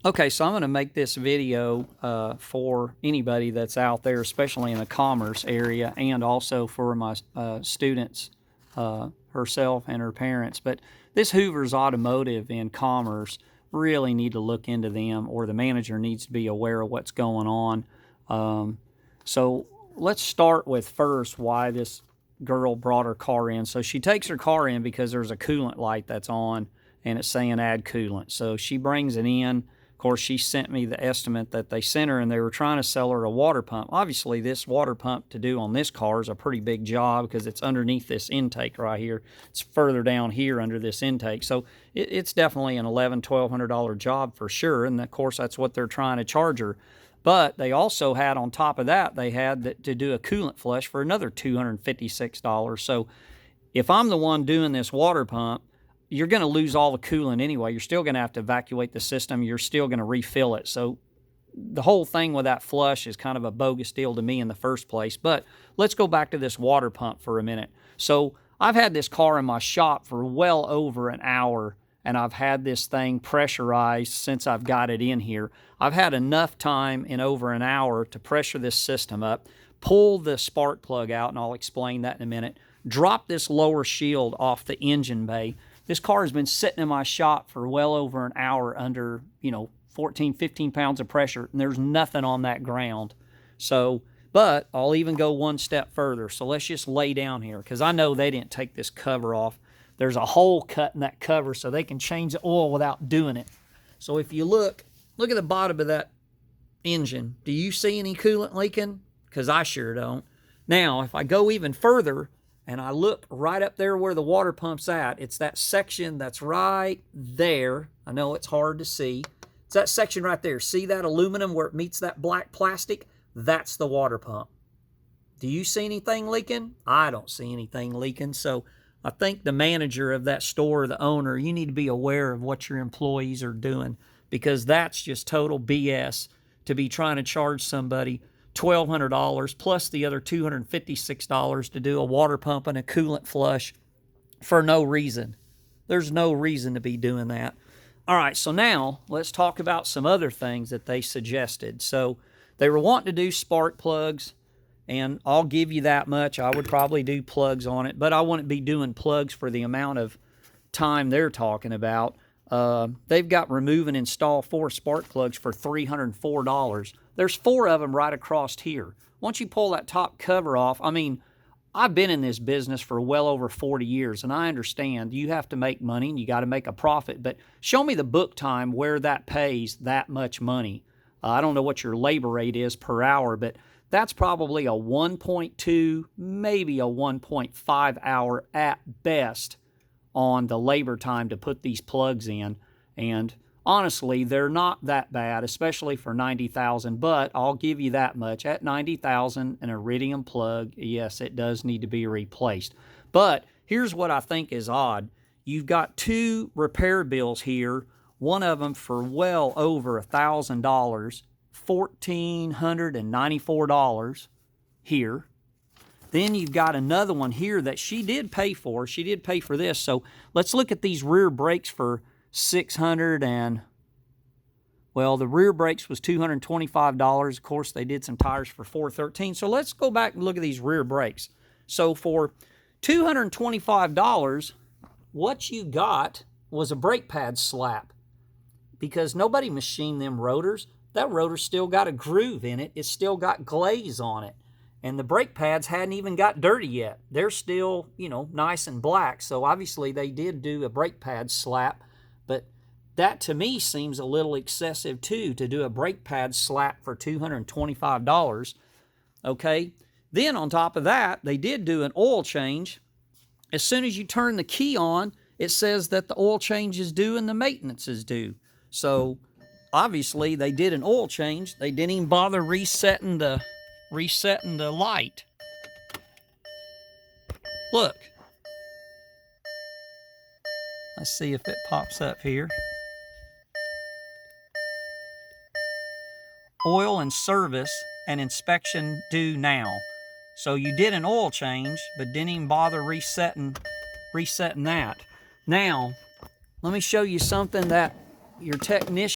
Okay, so I'm going to make this video for anybody that's out there, especially in the commerce area, and also for my students, herself and her parents. But this Hoover's Automotive in commerce, really need to look into them, or the manager needs to be aware of what's going on. So let's start with first why this girl brought her car in. So she takes her car in because there's a coolant light that's on and it's saying add coolant. So she brings it in. Of course, she sent me the estimate that they sent her, and they were trying to sell her a water pump. Obviously, this water pump to do on this car is a pretty big job because it's underneath this intake right here. It's further down here under this intake. So it's definitely an $1,100, $1,200 job for sure. And of course, that's what they're trying to charge her. But they also had, on top of that, they had to do a coolant flush for another $256. So if I'm the one doing this water pump, you're going to lose all the coolant anyway. You're still going to have to evacuate the system. You're still going to refill it. So the whole thing with that flush is kind of a bogus deal to me in the first place. But let's go back to this water pump for a minute. So I've had this car in my shop for well over an hour, and I've had this thing pressurized since I've got it in here. I've had enough time in over an hour to pressure this system up, pull the spark plug out, and I'll explain that in a minute, drop this lower shield off the engine bay. This car has been sitting in my shop for well over an hour under, 14, 15 pounds of pressure, and there's nothing on that ground. So, but I'll even go one step further. So let's just lay down here, because I know they didn't take this cover off. There's a hole cut in that cover so they can change the oil without doing it. So if you look at the bottom of that engine. Do you see any coolant leaking? Because I sure don't. Now, if I go even further, and I look right up there where the water pump's at, it's that section that's right there. I know it's hard to see. It's that section right there. See that aluminum where it meets that black plastic? That's the water pump. Do you see anything leaking? I don't see anything leaking. So I think the manager of that store, the owner, you need to be aware of what your employees are doing, because that's just total BS to be trying to charge somebody $1,200 plus the other $256 to do a water pump and a coolant flush for no reason. There's no reason to be doing that. All right, so now let's talk about some other things that they suggested. So they were wanting to do spark plugs, and I'll give you that much. I would probably do plugs on it, but I wouldn't be doing plugs for the amount of time they're talking about. They've got remove and install 4 spark plugs for $304. There's 4 of them right across here. Once you pull that top cover off, I mean, I've been in this business for well over 40 years, and I understand you have to make money and you got to make a profit, but show me the book time where that pays that much money. I don't know what your labor rate is per hour, but that's probably a 1.2, maybe a 1.5 hour at best on the labor time to put these plugs in. And honestly, they're not that bad, especially for $90,000, but I'll give you that much. At $90,000, an iridium plug, yes, it does need to be replaced. But here's what I think is odd. You've got 2 repair bills here, one of them for well over $1,000, $1,494 here. Then you've got another one here that she did pay for. She did pay for this. So let's look at these rear brakes for $600 and, well, the rear brakes was $225. Of course, they did some tires for $413. So let's go back and look at these rear brakes. So for $225, what you got was a brake pad slap, because nobody machined them rotors. That rotor's still got a groove in it. It's still got glaze on it. And the brake pads hadn't even got dirty yet. They're still, nice and black. So obviously they did do a brake pad slap. But that to me seems a little excessive too, to do a brake pad slap for $225. Okay. Then on top of that, they did do an oil change. As soon as you turn the key on, it says that the oil change is due and the maintenance is due. So obviously they did an oil change. They didn't even bother resetting the light. Look. Let's see if it pops up here. Oil and service and inspection due now. So you did an oil change, but didn't even bother resetting that. Now, let me show you something that your technician